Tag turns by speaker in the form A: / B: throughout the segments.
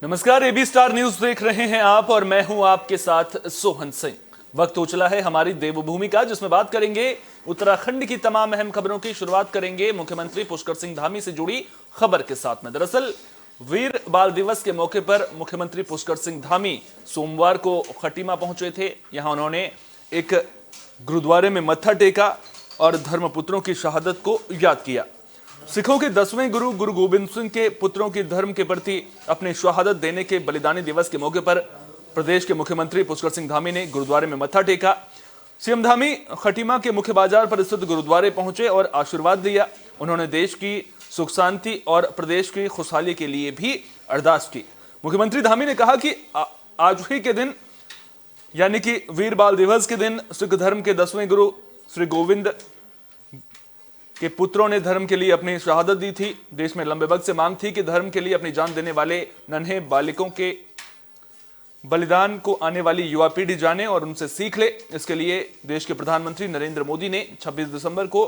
A: नमस्कार, AB star news देख रहे हैं आप और मैं हूं आपके साथ सोहन सिंह। वक्त हो चला है हमारी देवभूमि का, जिसमें बात करेंगे उत्तराखंड की तमाम अहम खबरों की। शुरुआत करेंगे मुख्यमंत्री पुष्कर सिंह धामी से जुड़ी खबर के साथ में। दरअसल वीर बाल दिवस के मौके पर मुख्यमंत्री पुष्कर सिंह धामी सोमवार को खटीमा पहुंचे थे। यहां उन्होंने एक गुरुद्वारे में मत्था टेका और धर्मपुत्रों की शहादत को याद किया। सिखों के 10वें गुरु गुरु गोबिंद सिंह के पुत्रों की धर्म के प्रति अपनी शहादत देने के बलिदानी दिवस के मौके पर प्रदेश के मुख्यमंत्री पुष्कर सिंह धामी ने गुरुद्वारे में मत्था टेका। सीएम धामी खटीमा के मुख्य बाजार पर स्थित गुरुद्वारे पहुंचे और आशीर्वाद दिया। उन्होंने देश की सुख शांति और प्रदेश की खुशहाली के लिए भी अरदास की। मुख्यमंत्री धामी ने कहा कि आज ही के दिन यानी कि वीर बाल दिवस के दिन सिख धर्म के 10वें गुरु श्री गोविंद के पुत्रों ने धर्म के लिए अपनी शहादत दी थी। देश में लंबे वक्त से मांग थी कि धर्म के लिए अपनी जान देने वाले नन्हे बालिकों के बलिदान को आने वाली युवा पीढ़ी जाने और उनसे सीख ले। इसके लिए देश के प्रधानमंत्री नरेंद्र मोदी ने 26 दिसंबर को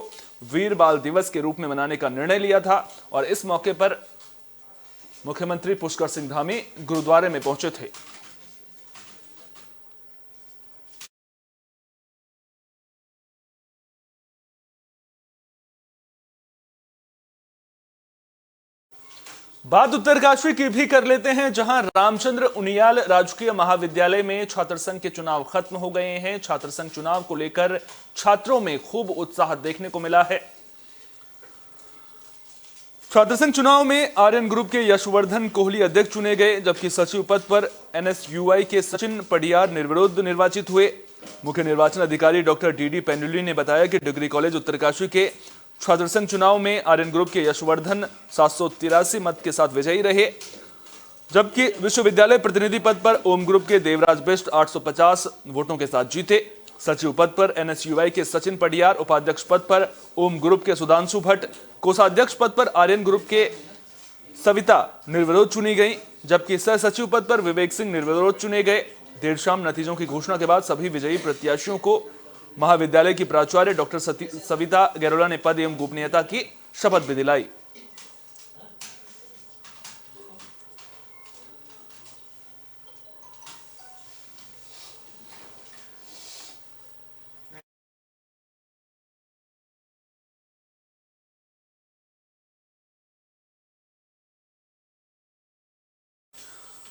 A: वीर बाल दिवस के रूप में मनाने का निर्णय लिया था और इस मौके पर मुख्यमंत्री पुष्कर सिंह धामी गुरुद्वारे में पहुंचे थे। बात उत्तरकाशी की भी कर लेते हैं, जहां रामचंद्र उनियाल राजकीय महाविद्यालय में छात्र संघ के चुनाव खत्म हो गए हैं। छात्र संघ चुनाव को लेकर छात्रों में खूब उत्साह देखने को मिला है। छात्र संघ चुनाव में आर्यन ग्रुप के यशवर्धन कोहली अध्यक्ष चुने गए, जबकि सचिव पद पर एनएसयूआई के सचिन पडियार निर्विरोध निर्वाचित हुए। मुख्य निर्वाचन अधिकारी डॉक्टर डीडी पेंडुली ने बताया कि डिग्री कॉलेज उत्तरकाशी के छात्र संघ चुनाव में आर्यन ग्रुप के यशवर्धन 783 मत के साथ विजयी रहे, जबकि विश्वविद्यालय प्रतिनिधि पद पर ओम ग्रुप के देवराज बिष्ट 850 वोटों के साथ जीते। सचिव पद पर एनएसयूआई के सचिन पडियार, उपाध्यक्ष पद पर ओम ग्रुप के सुधांशु भट्ट, कोषाध्यक्ष पद पर आर्यन ग्रुप के सविता निर्विरोध चुनी गई, जबकि सह सचिव पद पर विवेक सिंह निर्विरोध चुने गए। देर शाम नतीजों की घोषणा के बाद सभी विजयी प्रत्याशियों को महाविद्यालय की प्राचार्य डॉक्टर सविता गैरोला ने पद एवं गोपनीयता की शपथ भी दिलाई।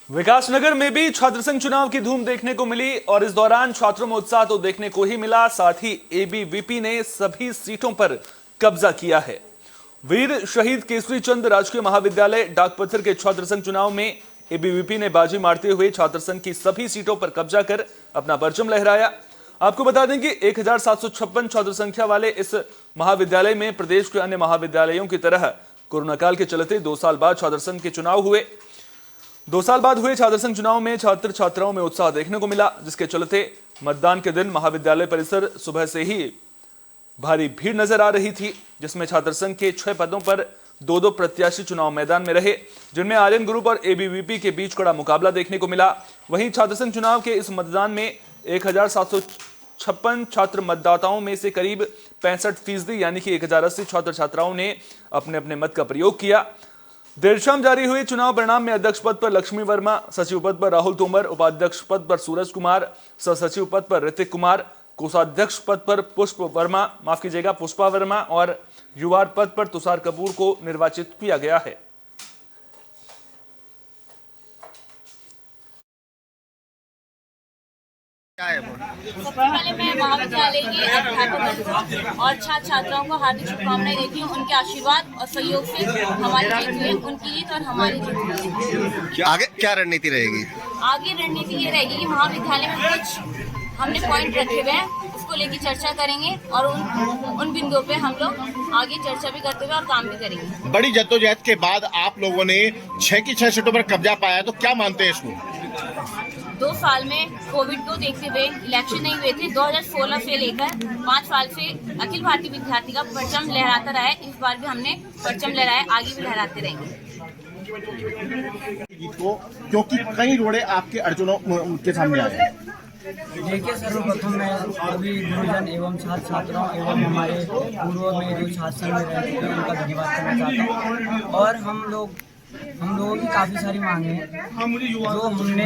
A: विकासनगर में भी छात्र संघ चुनाव की धूम देखने को मिली और इस दौरान छात्रों में उत्साह तो देखने को ही मिला, साथ ही एबीवीपी ने सभी सीटों पर कब्जा किया है। वीर शहीद केसरी चंद राजकीय महाविद्यालय डाकपत्थर के छात्र संघ चुनाव में एबीवीपी ने बाजी मारते हुए छात्र संघ की सभी सीटों पर कब्जा कर अपना परचम लहराया। आपको बता दें कि 1756 छात्र संख्या वाले इस महाविद्यालय में प्रदेश के अन्य महाविद्यालयों की तरह कोरोना काल के चलते 2 साल बाद छात्र संघ के चुनाव हुए। 2 साल बाद हुए छात्र संघ चुनाव में छात्र छात्राओं में उत्साह देखने को मिला, जिसके चलते मतदान के दिन महाविद्यालय परिसर सुबह से ही भारी भीड़ नजर आ रही थी, जिसमें छात्र संघ के 6 पदों पर 2-2 प्रत्याशी चुनाव मैदान में रहे, जिनमें आर्यन ग्रुप और एबीवीपी के बीच कड़ा मुकाबला देखने को मिला। वहीं छात्र संघ चुनाव के इस मतदान में 1756 छात्र मतदाताओं में से करीब 65% यानी कि 1080 छात्र छात्राओं ने अपने अपने मत का प्रयोग किया। देर शाम जारी हुए चुनाव परिणाम में अध्यक्ष पद पर लक्ष्मी वर्मा, सचिव पद पर राहुल तोमर, उपाध्यक्ष पद पर सूरज कुमार, सह सचिव पद पर ऋतिक कुमार, कोषाध्यक्ष पद पर पुष्पा वर्मा और युवा पद पर तुषार कपूर को निर्वाचित किया गया है।
B: सबसे पहले मैं महाविद्यालय के अध्यापक और छात्र छात्राओं को हार्दिक शुभकामनाएं देती हूँ। उनके आशीर्वाद और सहयोग से हमारी जीत हुई, उनकी जीत और हमारी जीत।
C: आगे क्या रणनीति रहेगी?
B: आगे रणनीति ये रहेगी कि महाविद्यालय में कुछ हमने पॉइंट रखे हुए हैं, उसको लेकर चर्चा करेंगे और उन बिंदुओं पे हम लोग आगे चर्चा भी करते हुए और काम भी करेंगे।
C: बड़ी जद्दोजहद के बाद आप लोगों ने 6 की 6 सीटों पर कब्जा पाया, तो क्या मानते हैं इसको?
B: 2 साल में कोविड को देखते हुए इलेक्शन नहीं हुए थे। 2016 से लेकर 5 साल से अखिल भारतीय विद्यार्थी का परचम लहराता रहा है। इस बार भी हमने परचम लहराया, आगे भी लहराते रहेंगे।
C: क्योंकि कई रोड़े आपके अर्जुनों के सामने आए हैं।
D: देखिए, सर्वप्रथम मैं सभी गुरुजन एवं छात्र छात्राओं एवं हमारे पूर्व में जो छात्र संघ में रहते हैं उनका धन्यवाद करना चाहता हूँ। और हम लोग हम लोगों की काफ़ी सारी मांगे हैं जो हमने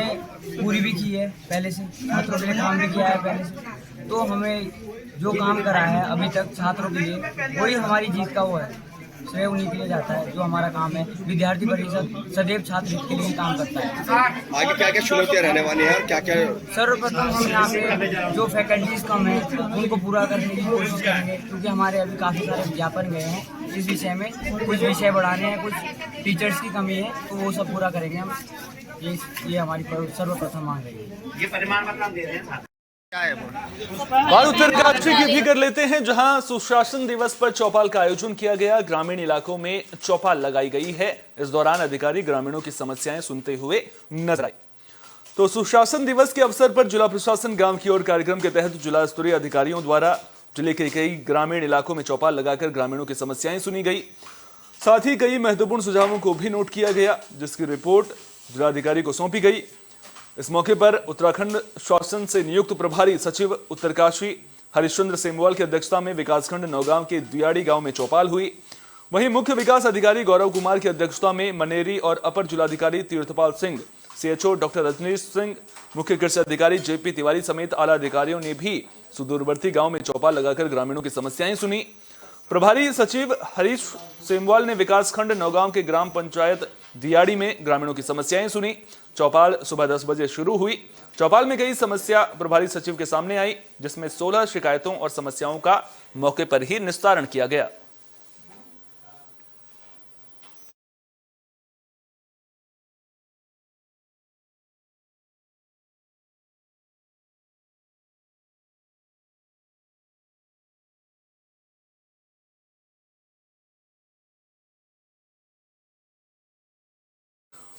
D: पूरी भी की है पहले से, छात्रों के लिए काम भी किया है पहले से। तो हमें जो काम करा है अभी तक छात्रों के लिए, वही हमारी जीत का वो है, श्रेय उन्हीं के लिए जाता है। जो हमारा काम है, विद्यार्थी परिषद सदैव छात्र हित के लिए काम करता है।
E: आगे क्या क्या चुनौतियाँ रहने वाली हैं और क्या क्या?
D: सर्वप्रथम हम यहाँ पे जो फैकल्टीज कम है उनको पूरा करने की कोशिश करेंगे, क्योंकि हमारे अभी काफ़ी सारे विज्ञापन गए हैं इस विषय में। कुछ विषय बढ़ाने हैं, कुछ टीचर्स की कमी है, तो वो सब पूरा करेंगे हम। ये हमारी सर्वप्रथम मांग है।
E: ये परिमाण मतलब दे रहे हैं क्या है वो?
A: बात उत्तरकाशी की भी कर लेते हैं, जहां सुशासन दिवस पर चौपाल का आयोजन किया गया। ग्रामीण इलाकों में चौपाल लगाई गई है। इस दौरान अधिकारी ग्रामीणों की समस्याएं सुनते हुए नजर आई। तो सुशासन दिवस के अवसर पर जिला प्रशासन गांव की ओर कार्यक्रम के तहत जिला स्तरीय अधिकारियों द्वारा जिले के कई ग्रामीण इलाकों में चौपाल लगाकर ग्रामीणों की समस्याएं सुनी गई। साथ ही कई महत्वपूर्ण सुझावों को भी नोट किया गया, जिसकी रिपोर्ट जिलाधिकारी को सौंपी गई। इस मौके पर उत्तराखंड शासन से नियुक्त प्रभारी सचिव उत्तरकाशी हरिश्चंद्र सेमवाल की अध्यक्षता में विकासखंड नौगांव के दियाड़ी गांव में चौपाल हुई। वहीं मुख्य विकास अधिकारी गौरव कुमार की अध्यक्षता में मनेरी और अपर जिलाधिकारी तीर्थपाल सिंह, सीएचओ डॉक्टर रजनीश सिंह, मुख्य कृषि अधिकारी जेपी तिवारी समेत आला अधिकारियों ने भी सुदूरवर्ती गांव में चौपाल लगाकर ग्रामीणों की समस्याएं सुनी। प्रभारी सचिव हरीश सेमवाल ने विकासखंड नौगांव के ग्राम पंचायत दियाड़ी में ग्रामीणों की समस्याएं सुनी। चौपाल सुबह 10 बजे शुरू हुई। चौपाल में कई समस्या प्रभारी सचिव के सामने आई, जिसमें 16 शिकायतों और समस्याओं का मौके पर ही निस्तारण किया गया।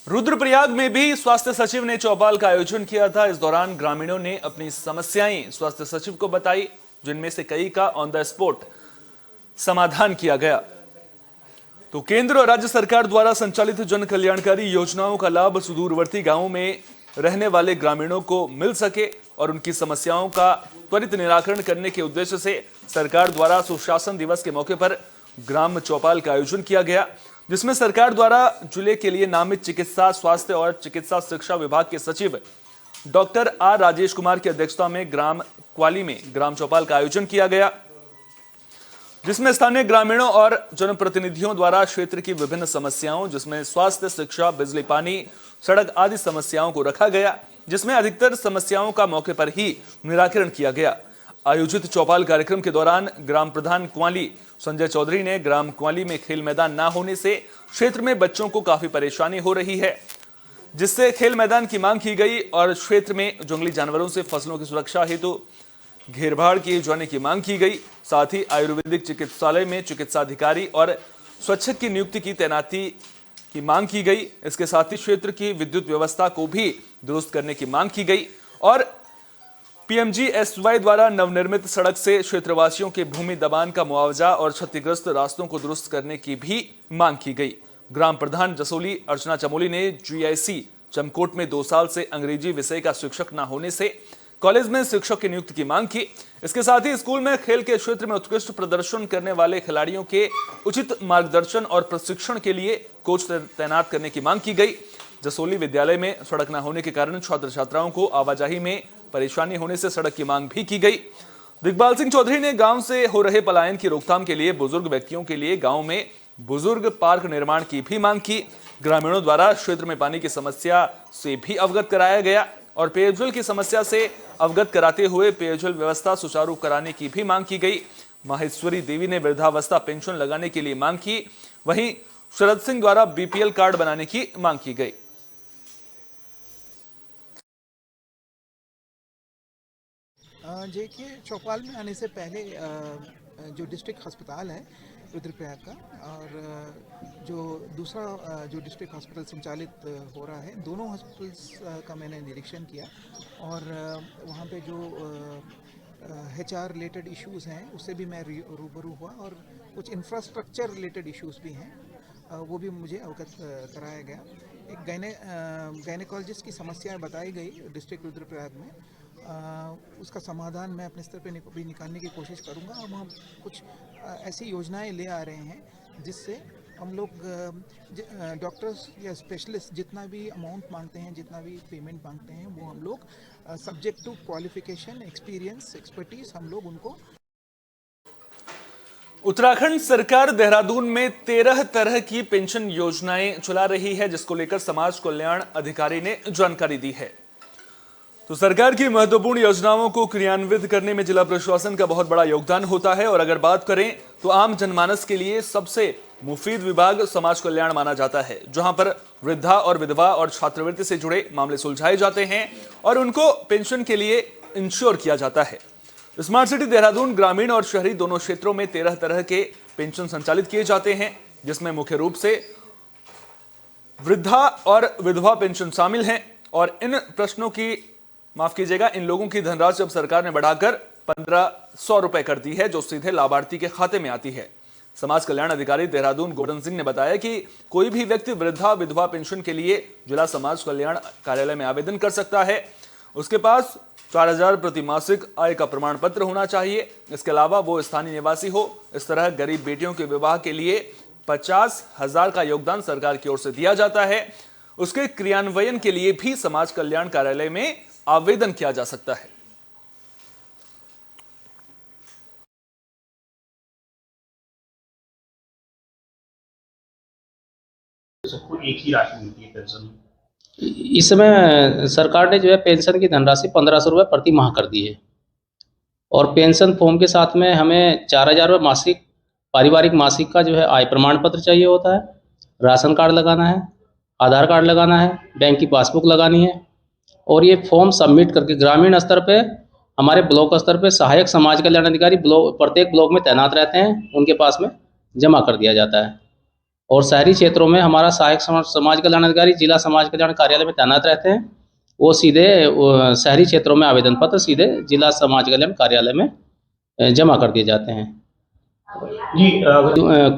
A: रुद्रप्रयाग में भी स्वास्थ्य सचिव ने चौपाल का आयोजन किया था। इस दौरान ग्रामीणों ने अपनी समस्याएं स्वास्थ्य सचिव को बताई, जिनमें से कई का ऑन द स्पॉट समाधान किया गया। तो केंद्र और राज्य सरकार द्वारा संचालित जन कल्याणकारी योजनाओं का लाभ सुदूरवर्ती गांवों में रहने वाले ग्रामीणों को मिल सके और उनकी समस्याओं का त्वरित निराकरण करने के उद्देश्य से सरकार द्वारा सुशासन दिवस के मौके पर ग्राम चौपाल का आयोजन किया गया, जिसमें सरकार द्वारा जिले के लिए नामित चिकित्सा स्वास्थ्य और चिकित्सा शिक्षा विभाग के सचिव डॉक्टर आर राजेश कुमार की अध्यक्षता में ग्राम क्वाली में ग्राम चौपाल का आयोजन किया गया, जिसमें स्थानीय ग्रामीणों और जनप्रतिनिधियों द्वारा क्षेत्र की विभिन्न समस्याओं, जिसमें स्वास्थ्य, शिक्षा, बिजली, पानी, सड़क आदि समस्याओं को रखा गया, जिसमें अधिकतर समस्याओं का मौके पर ही निराकरण किया गया। आयोजित चौपाल कार्यक्रम के दौरान ग्राम प्रधान क्वाली संजय चौधरी ने ग्राम क्वाली में खेल मैदान न होने से क्षेत्र में बच्चों को काफी परेशानी हो रही है, जिससे खेल मैदान की मांग की गई और क्षेत्र में जंगली जानवरों से फसलों की सुरक्षा हेतु घेरबाड़ किए जाने की मांग की गई। साथ ही आयुर्वेदिक चिकित्सालय में चिकित्सा अधिकारी और स्वच्छक की नियुक्ति की तैनाती की मांग की गई। इसके साथ ही क्षेत्र की विद्युत व्यवस्था को भी दुरुस्त करने की मांग की गई और पीएमजीएसवाई द्वारा नवनिर्मित सड़क से क्षेत्रवासियों के भूमि दबान का मुआवजा और क्षतिग्रस्त रास्तों को दुरुस्त करने की भी मांग की गई। ग्राम प्रधान जसोली अर्चना चमोली ने जीआईसी चमकोट में 2 साल से अंग्रेजी विषय का शिक्षक न होने से कॉलेज में शिक्षक की नियुक्ति की मांग की। इसके साथ ही स्कूल में खेल के क्षेत्र में उत्कृष्ट प्रदर्शन करने वाले खिलाड़ियों के उचित मार्गदर्शन और प्रशिक्षण के लिए कोच तैनात करने की मांग की गई। जसोली विद्यालय में सड़क न होने के कारण छात्र छात्राओं को आवाजाही में परेशानी होने से सड़क की मांग भी की गई। दिग्पाल सिंह चौधरी ने गांव से हो रहे पलायन की रोकथाम के लिए बुजुर्ग व्यक्तियों के लिए गांव में बुजुर्ग पार्क निर्माण की भी मांग की। ग्रामीणों द्वारा क्षेत्र में पानी की समस्या से भी अवगत कराया गया और पेयजल की समस्या से अवगत कराते हुए पेयजल व्यवस्था सुचारू कराने की भी मांग की गई। माहेश्वरी देवी ने वृद्धावस्था पेंशन लगाने के लिए मांग की। वहीं शरद सिंह द्वारा बीपीएल कार्ड बनाने की मांग की गई।
F: देखिए, चौपाल में आने से पहले जो डिस्ट्रिक्ट अस्पताल है रुद्रप्रयाग का और जो दूसरा जो डिस्ट्रिक्ट हॉस्पिटल संचालित हो रहा है, दोनों हॉस्पिटल्स का मैंने निरीक्षण किया और वहाँ पे जो HR रिलेटेड इश्यूज़ हैं उससे भी मैं रूबरू हुआ और कुछ इंफ्रास्ट्रक्चर रिलेटेड इश्यूज़ भी हैं, वो भी मुझे अवगत कराया गया। एक गायनेकोलॉजिस्ट की समस्या बताई गई डिस्ट्रिक्ट रुद्रप्रयाग में, उसका समाधान मैं अपने स्तर पे भी निकालने की कोशिश करूंगा। हम कुछ ऐसी योजनाएं ले आ रहे हैं जिससे हम लोग डॉक्टर्स या स्पेशलिस्ट जितना भी अमाउंट मांगते हैं, जितना भी पेमेंट मांगते हैं, वो हम लोग subject to qualification, experience, expertise हम लोग उनको।
A: उत्तराखंड सरकार देहरादून में 13 तरह की पेंशन योजनाएं चला रही है, जिसको लेकर समाज कल्याण अधिकारी ने जानकारी दी है। तो सरकार की महत्वपूर्ण योजनाओं को क्रियान्वित करने में जिला प्रशासन का बहुत बड़ा योगदान होता है। और अगर बात करें तो आम जनमानस के लिए सबसे मुफीद विभाग समाज कल्याण माना जाता है, जहां पर वृद्धा और विधवा और छात्रवृत्ति से जुड़े मामले सुलझाए जाते हैं और उनको पेंशन के लिए इंश्योर किया जाता है। स्मार्ट सिटी देहरादून ग्रामीण और शहरी दोनों क्षेत्रों में 13 तरह के पेंशन संचालित किए जाते हैं, जिसमें मुख्य रूप से वृद्धा और विधवा पेंशन शामिल हैं। और इन प्रश्नों की इन लोगों की धनराशि अब सरकार ने बढ़ाकर 1500 रुपए कर दी है, जो सीधे लाभार्थी के खाते में आती है। समाज कल्याण अधिकारी देहरादून गोवर्धन सिंह ने बताया कि कोई भी व्यक्ति वृद्धा विधवा पेंशन के लिए जिला समाज कल्याण कार्यालय में आवेदन कर सकता है। उसके पास 4000 प्रति मासिक आय का प्रमाण पत्र होना चाहिए। इसके अलावा वो स्थानीय निवासी हो। इस तरह गरीब बेटियों के विवाह के लिए 50,000 का योगदान सरकार की ओर से दिया जाता है। उसके क्रियान्वयन के लिए भी समाज कल्याण कार्यालय में आवेदन किया जा सकता है।
G: सबको एक ही राशि मिलती है पेंशन।
H: इस समय सरकार ने जो है पेंशन की धनराशि 1500 रुपये प्रति माह कर दी है। और पेंशन फॉर्म के साथ में हमें 4000 रुपये मासिक पारिवारिक मासिक का जो है आय प्रमाण पत्र चाहिए होता है, राशन कार्ड लगाना है, आधार कार्ड लगाना है, बैंक की पासबुक लगानी है। और ये फॉर्म सबमिट करके ग्रामीण स्तर पे हमारे ब्लॉक स्तर पे सहायक समाज कल्याण अधिकारी प्रत्येक ब्लॉक में तैनात रहते हैं, उनके पास में जमा कर दिया जाता है। और शहरी क्षेत्रों में हमारा सहायक समाज कल्याण अधिकारी जिला समाज कल्याण कार्यालय में तैनात रहते हैं। वो सीधे शहरी क्षेत्रों में आवेदन पत्र सीधे जिला समाज कल्याण कार्यालय में जमा कर दिए जाते हैं।
G: जी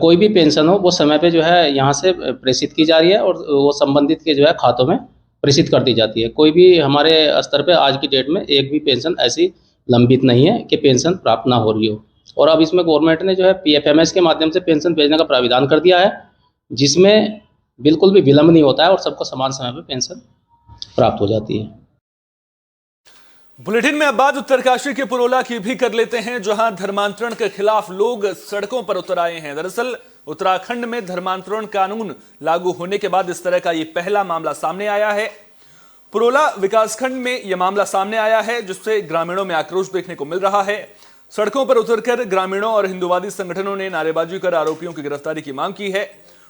H: कोई भी पेंशन हो वो समय पे जो है यहाँ से प्रेषित की जा रही है और वो संबंधित के जो है खातों में प्रेषित कर दी जाती है। कोई भी हमारे स्तर पे आज की डेट में एक भी पेंशन ऐसी लंबित नहीं है कि पेंशन प्राप्त ना हो रही हो। और अब इसमें गवर्नमेंट ने जो है PFMS के माध्यम से पेंशन भेजने का प्राविधान कर दिया है, जिसमें बिल्कुल भी विलंब नहीं होता है और सबको समान समय पर पेंशन प्राप्त हो जाती है।
A: बुलेटिन में अब बात उत्तरकाशी के पुरोला की भी कर लेते हैं, जहां धर्मांतरण के खिलाफ लोग सड़कों पर उतर आए हैं। दरअसल उत्तराखंड में धर्मांतरण कानून लागू होने के बाद इस तरह का यह पहला मामला सामने आया है। पुरोला विकासखंड में यह मामला सामने आया है, जिससे ग्रामीणों में आक्रोश देखने को मिल रहा है। सड़कों पर उतरकर ग्रामीणों और हिंदूवादी संगठनों ने नारेबाजी कर आरोपियों की गिरफ्तारी की मांग की है।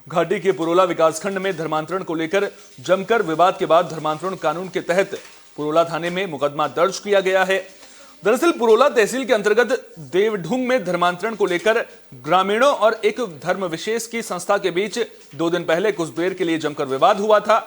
A: घाटी के पुरोला विकासखंड में धर्मांतरण को लेकर जमकर विवाद के बाद धर्मांतरण कानून के तहत पुरोला थाने में मुकदमा दर्ज किया गया है। दरअसल पुरोला तहसील के अंतर्गत देवढुंग में धर्मांतरण को लेकर ग्रामीणों और एक धर्म विशेष की संस्था के बीच 2 दिन पहले कुछ देर के लिए जमकर विवाद हुआ था।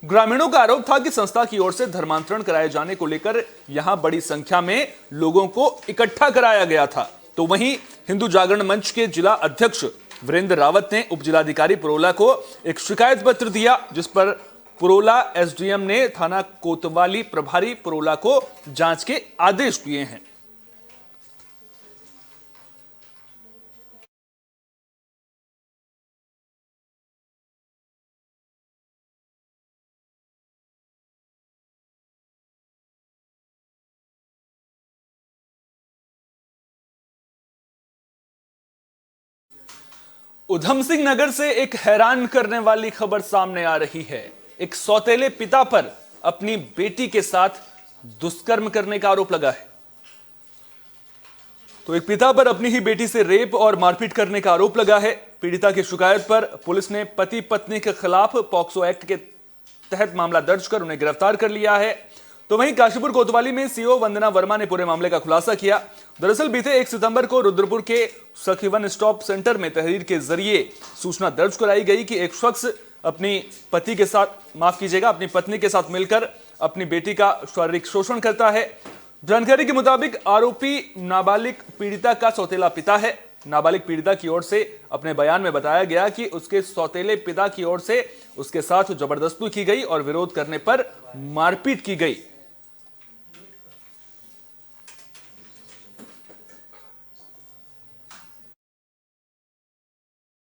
A: ग्रामीणों का आरोप था कि संस्था की ओर से धर्मांतरण कराए जाने को लेकर यहां बड़ी संख्या में लोगों को इकट्ठा कराया गया था। तो वहीं हिंदू जागरण मंच के जिला अध्यक्ष वीरेंद्र रावत ने उप जिलाधिकारी पुरोला को एक शिकायत पत्र दिया, जिस पर पुरोला SDM ने थाना कोतवाली प्रभारी पुरोला को जांच के आदेश दिए हैं। उधम सिंह नगर से एक हैरान करने वाली खबर सामने आ रही है। एक सौतेले पिता पर अपनी बेटी के साथ दुष्कर्म करने का आरोप लगा है। तो एक पिता पर अपनी ही बेटी से रेप और मारपीट करने का आरोप लगा है। पीड़िता की शिकायत पर पुलिस ने पति पत्नी के खिलाफ पॉक्सो एक्ट के तहत मामला दर्ज कर उन्हें गिरफ्तार कर लिया है। तो वहीं काशीपुर कोतवाली में CO वंदना वर्मा ने पूरे मामले का खुलासा किया। दरअसल बीते 1 सितंबर को रुद्रपुर के सखीवन स्टॉप सेंटर में तहरीर के जरिए सूचना दर्ज कराई गई कि एक शख्स अपनी पत्नी के साथ मिलकर अपनी बेटी का शारीरिक शोषण करता है। जानकारी के मुताबिक आरोपी नाबालिग पीड़िता का सौतेला पिता है। नाबालिग पीड़िता की ओर से अपने बयान में बताया गया कि उसके सौतेले पिता की ओर से उसके साथ जबरदस्ती की गई और विरोध करने पर मारपीट की गई।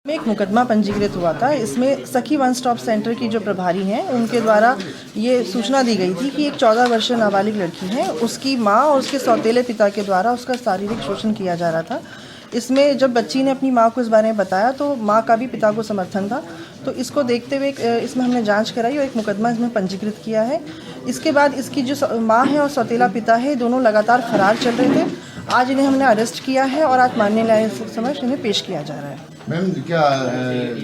I: में एक मुकदमा पंजीकृत हुआ था। इसमें सखी वन स्टॉप सेंटर की जो प्रभारी हैं उनके द्वारा ये सूचना दी गई थी कि एक 14 वर्षीय नाबालिग लड़की है, उसकी माँ और उसके सौतेले पिता के द्वारा उसका शारीरिक शोषण किया जा रहा था। इसमें जब बच्ची ने अपनी माँ को इस बारे में बताया तो माँ का भी पिता को समर्थन था, तो इसको देखते हुए इसमें हमने जांच कराई और एक मुकदमा इसमें पंजीकृत किया है। इसके बाद इसकी जो माँ है और सौतेला पिता है, दोनों लगातार फरार चल रहे थे। आज इन्हें हमने अरेस्ट किया है और आज माननीय न्यायालय समक्ष इन्हें पेश किया जा रहा है।
C: मैम क्या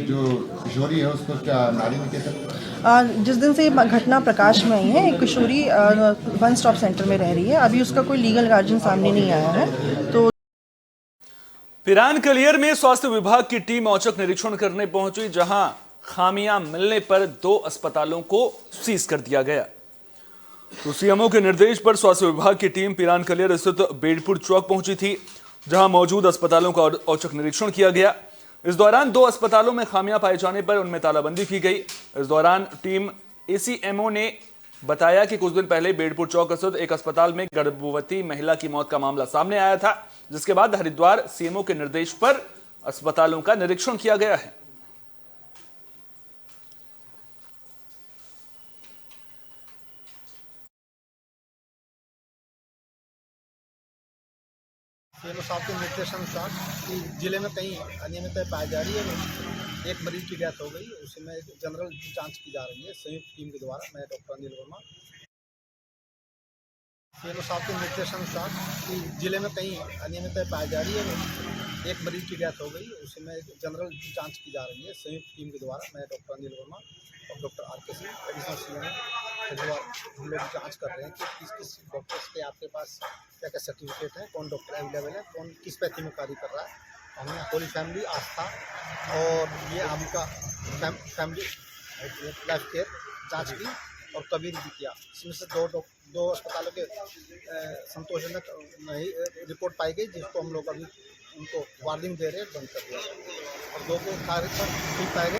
C: जो किशोरी है उसको क्या नारी निकेतन?
I: जिस दिन से ये घटना प्रकाश में आई है, एक किशोरी वन स्टॉप सेंटर में रह रही है। अभी उसका कोई लीगल गार्जियन सामने नहीं आया है। तो
A: पिरान कलियर में स्वास्थ्य विभाग की टीम औचक निरीक्षण करने पहुंची, जहां खामियां मिलने पर 2 अस्पतालों को सीज कर दिया गया। तो सीएमओ के निर्देश पर स्वास्थ्य विभाग की टीम पिरान कलियर स्थित बेडपुर चौक पहुंची थी, जहां मौजूद अस्पतालों का औचक निरीक्षण किया गया। इस दौरान 2 अस्पतालों में खामियां पाए जाने पर उनमें तालाबंदी की गई। इस दौरान टीम एसीएमओ ने बताया कि कुछ दिन पहले बेडपुर चौक स्थित एक अस्पताल में गर्भवती महिला की मौत का मामला सामने आया था, जिसके बाद हरिद्वार सीएमओ के निर्देश पर अस्पतालों का निरीक्षण किया गया है।
F: सीएमओ साहब के निर्देशानुसार कि जिले में कहीं अनियमितता पाई जा रही है, एक मरीज की डेथ हो गई, उसमें जनरल जांच की जा रही है संयुक्त टीम के द्वारा। मैं डॉक्टर अनिल वर्मा। सीएमओ साहब के निर्देशानुसार कि जिले में कहीं अनियमितता पाई जा रही है, एक मरीज की डेथ हो गई, उसमें जनरल जांच की जा रही है संयुक्त टीम के द्वारा। मैं डॉक्टर अनिल वर्मा और doctor R K. Singh additional CMO Haridwar हम लोग जांच कर रहे हैं कि किस किस डॉक्टर्स के आपके पास क्या क्या सर्टिफिकेट है, कौन डॉक्टर अवेलेबल है, कौन किस पैथी में कार्य कर रहा है। हमने होली फैमिली आस्था और ये आपका फैमिली लाइफ केयर जांच की और कबीर भी किया। इसमें से दो अस्पतालों के संतोषजनक रिपोर्ट पाई गई, जिसको हम लोग अभी उनको वार्निंग दे रहे हैं, बंद कर दिया और 2 को कार्य पर ठीक पाए गए।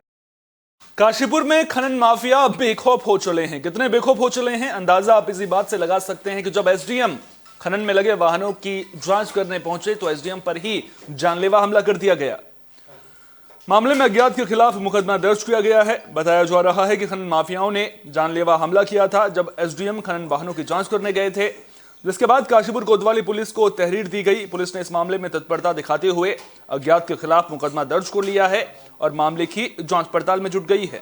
A: काशीपुर में खनन माफिया बेखौफ हो चले हैं। कितने बेखौफ हो चले हैं, अंदाजा आप इसी बात से लगा सकते हैं कि जब एसडीएम खनन में लगे वाहनों की जांच करने पहुंचे तो एसडीएम पर ही जानलेवा हमला कर दिया गया। मामले में अज्ञात के खिलाफ मुकदमा दर्ज किया गया है। बताया जा रहा है कि खनन माफियाओं ने जानलेवा हमला किया था जब एसडीएम खनन वाहनों की जांच करने गए थे, जिसके बाद काशीपुर कोतवाली पुलिस को तहरीर दी गई। पुलिस ने इस मामले में तत्परता दिखाते हुए अज्ञात के खिलाफ मुकदमा दर्ज कर लिया है और मामले की जांच पड़ताल में जुट गई है।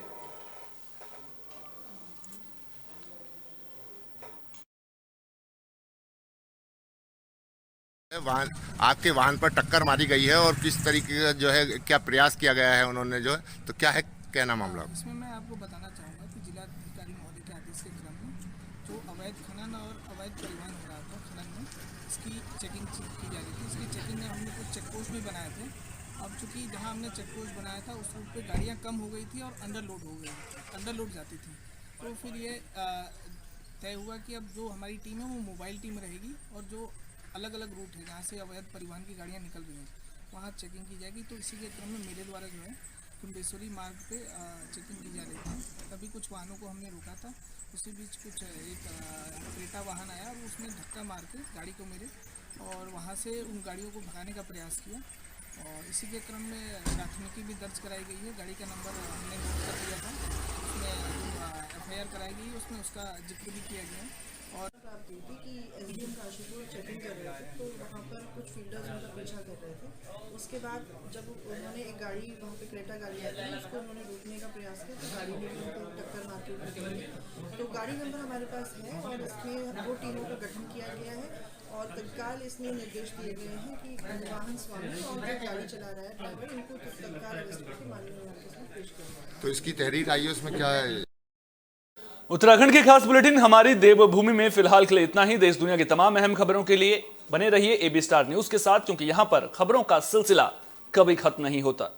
C: आपके वाहन पर टक्कर मारी गई है और किस तरीके का जो है क्या प्रयास किया गया है उन्होंने, जो है तो क्या है कहना मामला?
J: इसमें मैं आपको बताना चाहूँगा कि जिलाधिकारी महोदय के आदेश के क्रम में जो अवैध खनन और अवैध परिवहन हो रहा था खनन में, इसकी चेकिंग की जा रही थी। इसकी चेकिंग में हमने कुछ चेक पोस्ट भी बनाए थे। अब चूँकि जहाँ हमने चेक पोस्ट बनाया था उस रूट पर गाड़ियाँ कम हो गई थी और अंडरलोड जाती थी, तो फिर ये तय हुआ कि अब जो हमारी टीम है वो मोबाइल टीम रहेगी और जो अलग अलग रूट है जहाँ से अवैध परिवहन की गाड़ियाँ निकल रही हैं वहाँ चेकिंग की जाएगी। तो इसी के क्रम में मेरे द्वारा जो है कुंडेश्वरी मार्ग पे चेकिंग की जा रही थी। तभी कुछ वाहनों को हमने रोका था। उसी बीच कुछ एक क्रेटा वाहन आया और उसने धक्का मार के गाड़ी को मेरे और वहाँ से उन गाड़ियों को भगाने का प्रयास किया और इसी के क्रम में प्राथमिकी भी दर्ज कराई गई है। गाड़ी का नंबर हमने नोट कर लिया था, उसमें FIR कराई गई, उसमें उसका जिक्र भी किया गया। और
I: प्राप्त हुई थी कि एसडीएम काशीपुर चेकिंग कर रहे थे, तो वहाँ पर कुछ फील्डर्स उनका पीछा कर रहे थे। उसके बाद जब उन्होंने एक गाड़ी वहाँ पे क्रेटा गाड़ी आई थी, उसको उन्होंने रोकने का प्रयास किया तो गाड़ी ने भी उनको टक्कर मार के ऊपर गई। तो गाड़ी नंबर हमारे पास है और इसमें 2 टीमों का गठन किया गया है और तत्काल इसमें निर्देश दिए गए हैं कि वाहन स्वामी और जो गाड़ी चला रहा है ड्राइवर, इनको तत्काल अरेस्ट करके माननीय न्यायालय के साथ पेश किया।
C: तो इसकी तहरीर आई है, उसमें क्या है?
A: उत्तराखंड की खास बुलेटिन हमारी देवभूमि में फिलहाल के लिए इतना ही। देश दुनिया की तमाम अहम खबरों के लिए बने रहिए AB स्टार न्यूज के साथ, क्योंकि यहां पर खबरों का सिलसिला कभी खत्म नहीं होता।